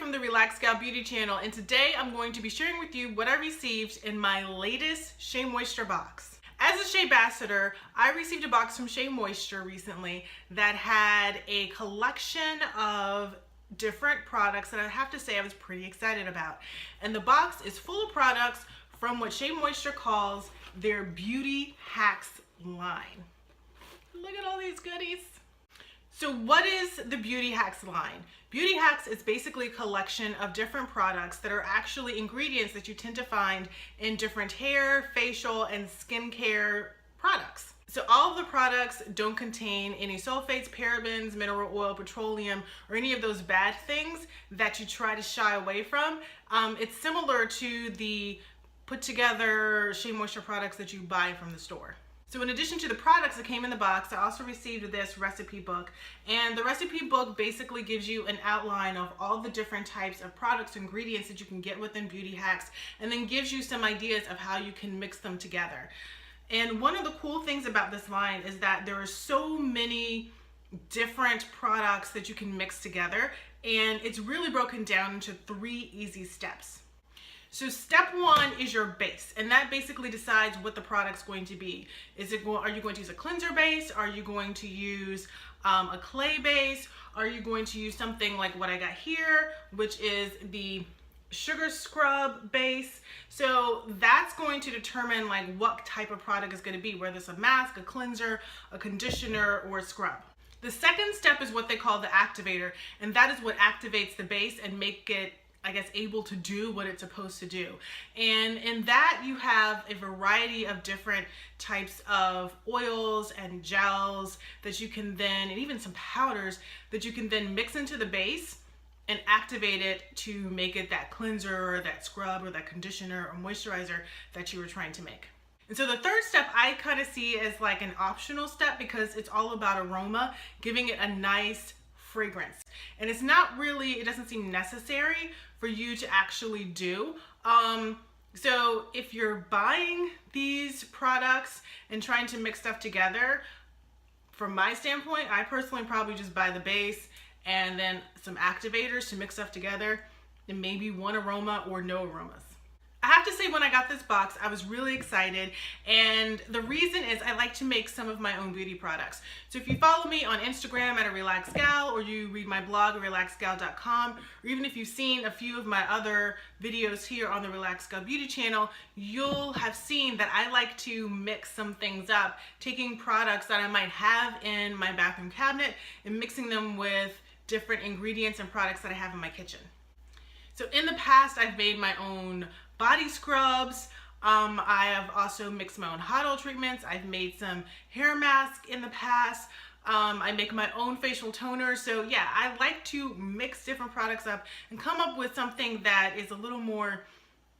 from the Relaxed Gal Beauty channel, and today I'm going to be sharing with you what I received in my latest SheaMoisture box. As a Shea ambassador, I received a box from SheaMoisture recently that had a collection of different products that I have to say I was pretty excited about. And the box is full of products from what SheaMoisture calls their Beauty Hacks line. Look at all these goodies. So what is the Beauty Hacks line? Beauty Hacks is basically a collection of different products that are actually ingredients that you tend to find in different hair, facial, and skincare products. So all of the products don't contain any sulfates, parabens, mineral oil, petroleum, or any of those bad things that you try to shy away from. It's similar to the put together SheaMoisture products that you buy from the store. So in addition to the products that came in the box, I also received this recipe book. And the recipe book basically gives you an outline of all the different types of products, ingredients that you can get within Beauty Hacks, and then gives you some ideas of how you can mix them together. And one of the cool things about this line is that there are so many different products that you can mix together, and it's really broken down into 3 easy steps. So step 1 is your base, and that basically decides what the product's going to be. Are you going to use a cleanser base? Are you going to use a clay base? Are you going to use something like what I got here, which is the sugar scrub base? So that's going to determine like what type of product is going to be, whether it's a mask, a cleanser, a conditioner, or a scrub. The second step is what they call the activator, and that is what activates the base and make it, I guess, able to do what it's supposed to do. And in that you have a variety of different types of oils and gels that you can then, and even some powders that you can then mix into the base and activate it to make it that cleanser or that scrub or that conditioner or moisturizer that you were trying to make. And so the third step I kind of see as like an optional step, because it's all about aroma, giving it a nice fragrance. And it's not really, it doesn't seem necessary for you to actually do. So if you're buying these products and trying to mix stuff together, from my standpoint, I personally probably just buy the base and then some activators to mix stuff together, and maybe one aroma or no aromas. I have to say, when I got this box, I was really excited, and the reason is I like to make some of my own beauty products. So if you follow me on Instagram at @relaxedgal, or you read my blog at relaxedgal.com, or even if you've seen a few of my other videos here on the Relaxed Gal Beauty channel, you'll have seen that I like to mix some things up, taking products that I might have in my bathroom cabinet and mixing them with different ingredients and products that I have in my kitchen. So in the past, I've made my own body scrubs. I have also mixed my own hot oil treatments. I've made some hair masks in the past. I make my own facial toner. So yeah, I like to mix different products up and come up with something that is a little more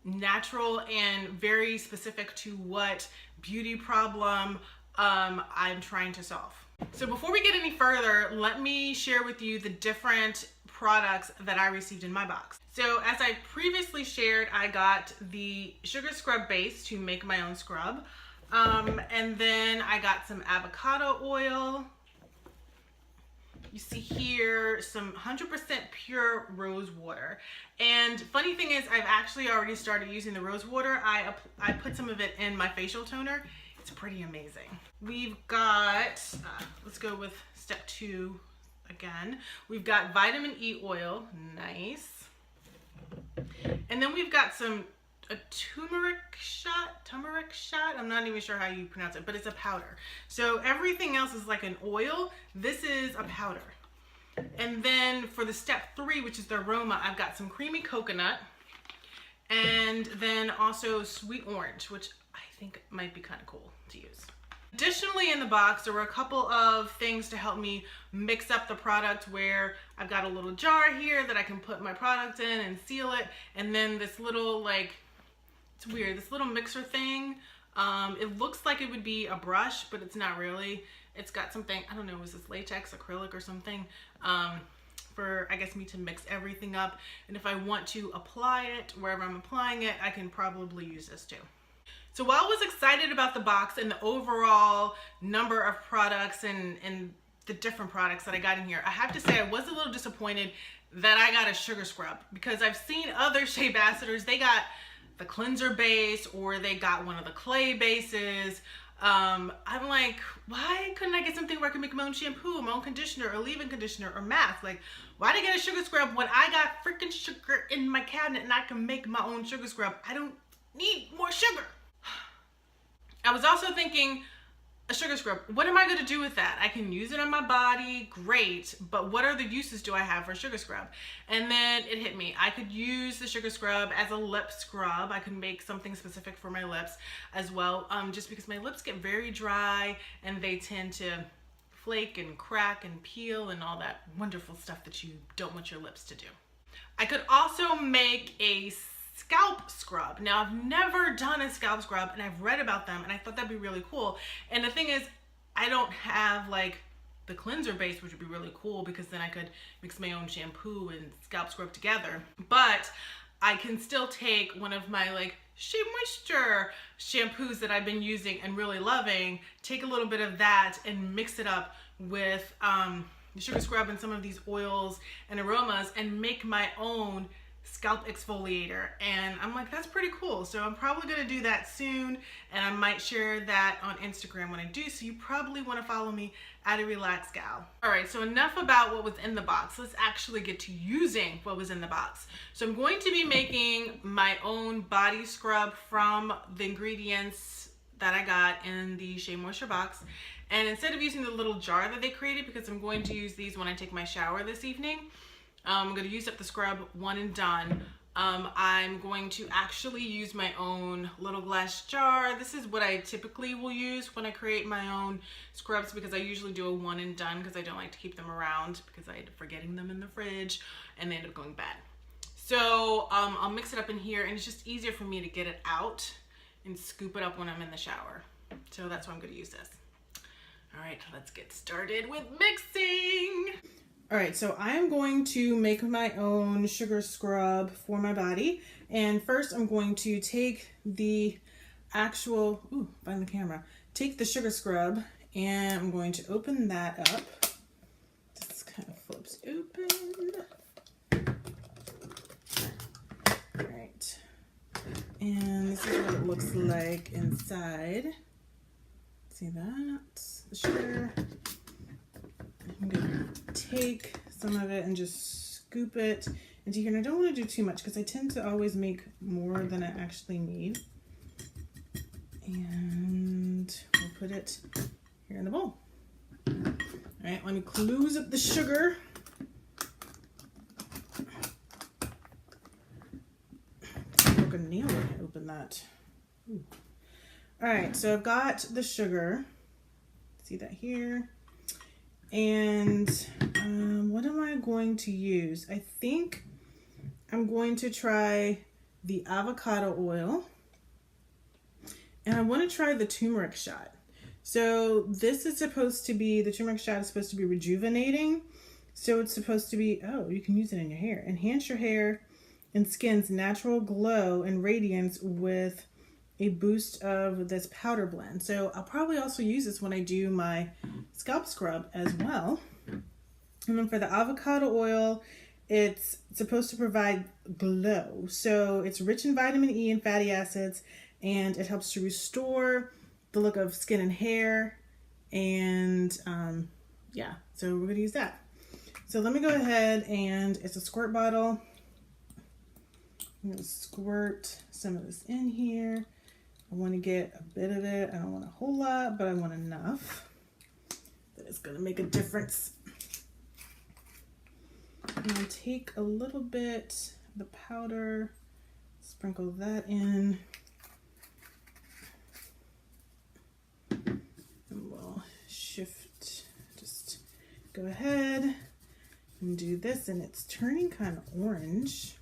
natural and very specific to what beauty problem I'm trying to solve. So before we get any further, let me share with you the different products that I received in my box. So as I previously shared, I got the sugar scrub base to make my own scrub. And then I got some avocado oil. You see here some 100% pure rose water. And funny thing is, I've actually already started using the rose water. I put some of it in my facial toner. It's pretty amazing. We've got, let's go with step 2 again. We've got vitamin E oil, nice. And then we've got a turmeric shot, I'm not even sure how you pronounce it, but it's a powder. So everything else is like an oil. This is a powder. And then for the step 3, which is the aroma, I've got some creamy coconut, and then also sweet orange, which I think might be kind of cool to use. Additionally, in the box, there were a couple of things to help me mix up the product, where I've got a little jar here that I can put my product in and seal it. And then this little, like, it's weird, this little mixer thing. It looks like it would be a brush, but it's not really. It's got something, I don't know, is this latex, acrylic or something, for, I guess, me to mix everything up. And if I want to apply it wherever I'm applying it, I can probably use this too. So while I was excited about the box and the overall number of products and the different products that I got in here, I have to say I was a little disappointed that I got a sugar scrub, because I've seen other Shea Basseters, they got the cleanser base or they got one of the clay bases. I'm like, why couldn't I get something where I can make my own shampoo, my own conditioner, or leave-in conditioner, or mask? Like, why did I get a sugar scrub when I got freaking sugar in my cabinet and I can make my own sugar scrub? I don't need more sugar. I was also thinking, a sugar scrub, what am I going to do with that? I can use it on my body, great, but what other uses do I have for a sugar scrub? And then it hit me. I could use the sugar scrub as a lip scrub. I could make something specific for my lips as well, just because my lips get very dry and they tend to flake and crack and peel and all that wonderful stuff that you don't want your lips to do. I could also make a scalp scrub. Now, I've never done a scalp scrub, and I've read about them, and I thought that'd be really cool. And the thing is, I don't have like the cleanser base, which would be really cool because then I could mix my own shampoo and scalp scrub together. But I can still take one of my like SheaMoisture shampoos that I've been using and really loving, take a little bit of that and mix it up with the sugar scrub and some of these oils and aromas and make my own scalp exfoliator. And I'm like, that's pretty cool. So I'm probably going to do that soon, and I might share that on Instagram when I do. So you probably want to follow me at @RelaxGal. All right, so enough about what was in the box. Let's actually get to using what was in the box. So I'm going to be making my own body scrub from the ingredients that I got in the SheaMoisture box. And instead of using the little jar that they created, because I'm going to use these when I take my shower this evening, I'm going to use up the scrub one and done. I'm going to actually use my own little glass jar. This is what I typically will use when I create my own scrubs, because I usually do a one and done because I don't like to keep them around because I end up forgetting them in the fridge and they end up going bad. So I'll mix it up in here, and it's just easier for me to get it out and scoop it up when I'm in the shower. So that's why I'm going to use this. All right, let's get started with mixing. All right, so I'm going to make my own sugar scrub for my body. And first I'm going to take the actual, find the camera, take the sugar scrub, and I'm going to open that up. This kind of flips open. All right, and this is what it looks like inside. See that? The sugar. I'm going to take some of it and just scoop it into here. And I don't want to do too much because I tend to always make more than I actually need. And we'll put it here in the bowl. All right, let me close up the sugar. I broke a nail when I opened that. Ooh. All right, so I've got the sugar. See that here? And what am I going to use? I think I'm going to try the avocado oil, and I want to try the turmeric shot. So this is supposed to be, the turmeric shot is supposed to be rejuvenating. So it's supposed to be, oh, you can use it in your hair. Enhance your hair and skin's natural glow and radiance with a boost of this powder blend. So I'll probably also use this when I do my scalp scrub as well. And then for the avocado oil, it's supposed to provide glow. So it's rich in vitamin E and fatty acids, and it helps to restore the look of skin and hair. And yeah, so we're gonna use that. So let me go ahead, and it's a squirt bottle. I'm gonna squirt some of this in here. I want to get a bit of it. I don't want a whole lot, but I want enough that it's going to make a difference. And I'll take a little bit of the powder, sprinkle that in, and we'll shift, just go ahead and do this, and it's turning kind of orange.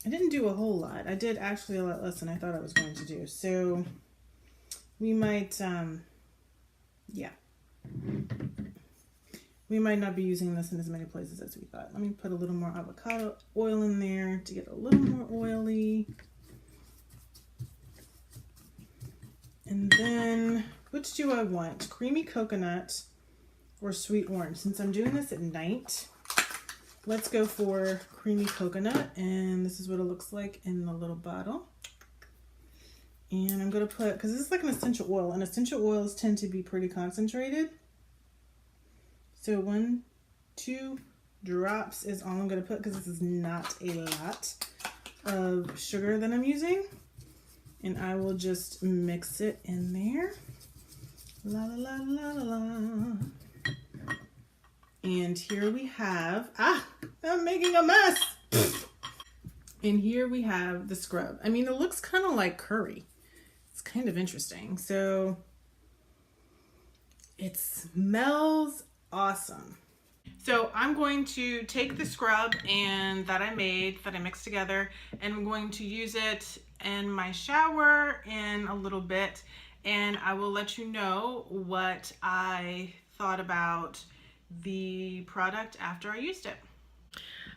I didn't do a whole lot. I did actually a lot less than I thought I was going to do. So we might, yeah. We might not be using this in as many places as we thought. Let me put a little more avocado oil in there to get a little more oily. And then, which do I want? Creamy coconut or sweet orange. Since I'm doing this at night, let's go for creamy coconut, and this is what it looks like in the little bottle. And I'm going to put, because this is like an essential oil, and essential oils tend to be pretty concentrated. So 1, 2 drops is all I'm going to put, because this is not a lot of sugar that I'm using. And I will just mix it in there. La la la la la la. And here we have, I'm making a mess. And here we have the scrub. I mean, it looks kind of like curry. It's kind of interesting. So it smells awesome. So I'm going to take the scrub and that I mixed together, and I'm going to use it in my shower in a little bit, and I will let you know what I thought about the product after I used it.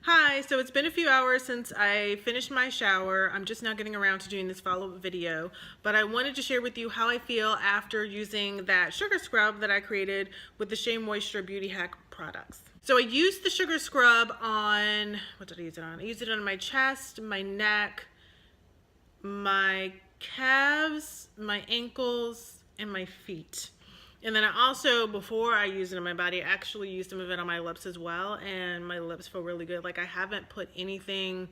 Hi, so it's been a few hours since I finished my shower. I'm just now getting around to doing this follow-up video, but I wanted to share with you how I feel after using that sugar scrub that I created with the SheaMoisture Beauty Hack products. So I used the sugar scrub on, what did I use it on? I used it on my chest, my neck, my calves, my ankles, and my feet. And then I also, before I used it on my body, I actually used some of it on my lips as well, and my lips feel really good. Like, I haven't put anything,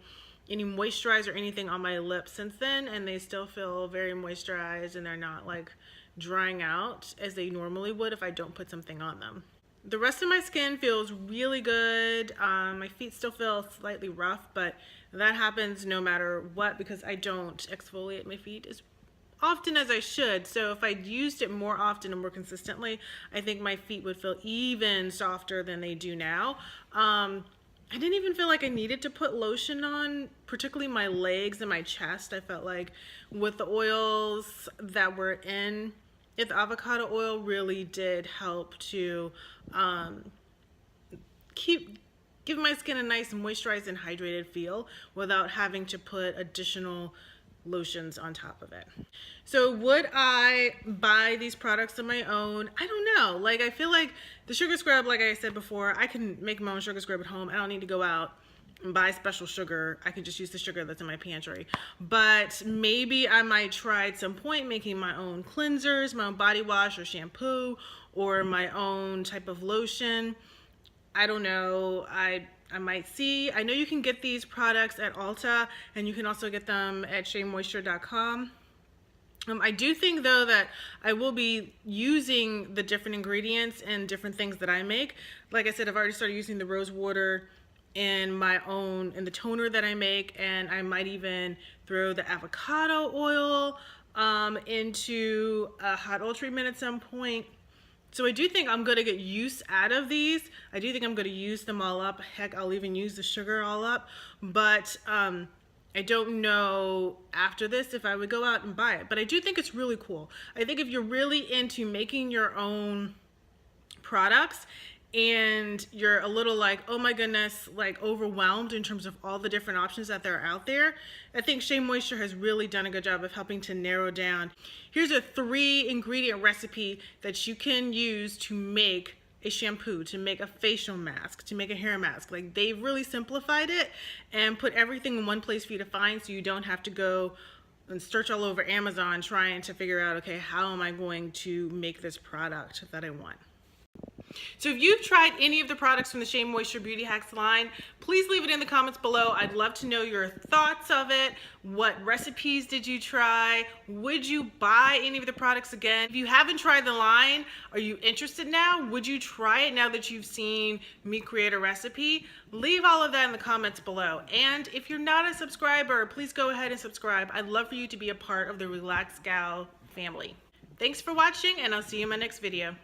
any moisturizer or anything on my lips since then, and they still feel very moisturized, and they're not like drying out as they normally would if I don't put something on them. The rest of my skin feels really good. My feet still feel slightly rough, but that happens no matter what because I don't exfoliate my feet as often as I should. So if I used it more often and more consistently, I think my feet would feel even softer than they do now. I didn't even feel like I needed to put lotion on, particularly my legs and my chest. I felt like with the oils that were in it, the avocado oil really did help to give my skin a nice moisturized and hydrated feel without having to put additional lotions on top of it. So would I buy these products on my own? I don't know. Like, I feel like the sugar scrub, like I said before, I can make my own sugar scrub at home. I don't need to go out and buy special sugar. I can just use the sugar that's in my pantry. But maybe I might try at some point making my own cleansers, my own body wash or shampoo, or my own type of lotion. I don't know. I might see. I know you can get these products at Ulta, and you can also get them at SheaMoisture.com. I do think though that I will be using the different ingredients and different things that I make. Like I said, I've already started using the rose water in the toner that I make, and I might even throw the avocado oil into a hot oil treatment at some point. So I do think I'm going to get use out of these. I do think I'm going to use them all up. Heck, I'll even use the sugar all up. But I don't know after this if I would go out and buy it. But I do think it's really cool. I think if you're really into making your own products and you're a little like, oh my goodness, like overwhelmed in terms of all the different options that there are out there, I think SheaMoisture has really done a good job of helping to narrow down. Here's a 3-ingredient recipe that you can use to make a shampoo, to make a facial mask, to make a hair mask. Like, they've really simplified it and put everything in one place for you to find, so you don't have to go and search all over Amazon trying to figure out, okay, how am I going to make this product that I want? So if you've tried any of the products from the SheaMoisture Beauty Hacks line, please leave it in the comments below. I'd love to know your thoughts of it. What recipes did you try? Would you buy any of the products again? If you haven't tried the line, are you interested now? Would you try it now that you've seen me create a recipe? Leave all of that in the comments below. And if you're not a subscriber, please go ahead and subscribe. I'd love for you to be a part of the Relaxed Gal family. Thanks for watching, and I'll see you in my next video.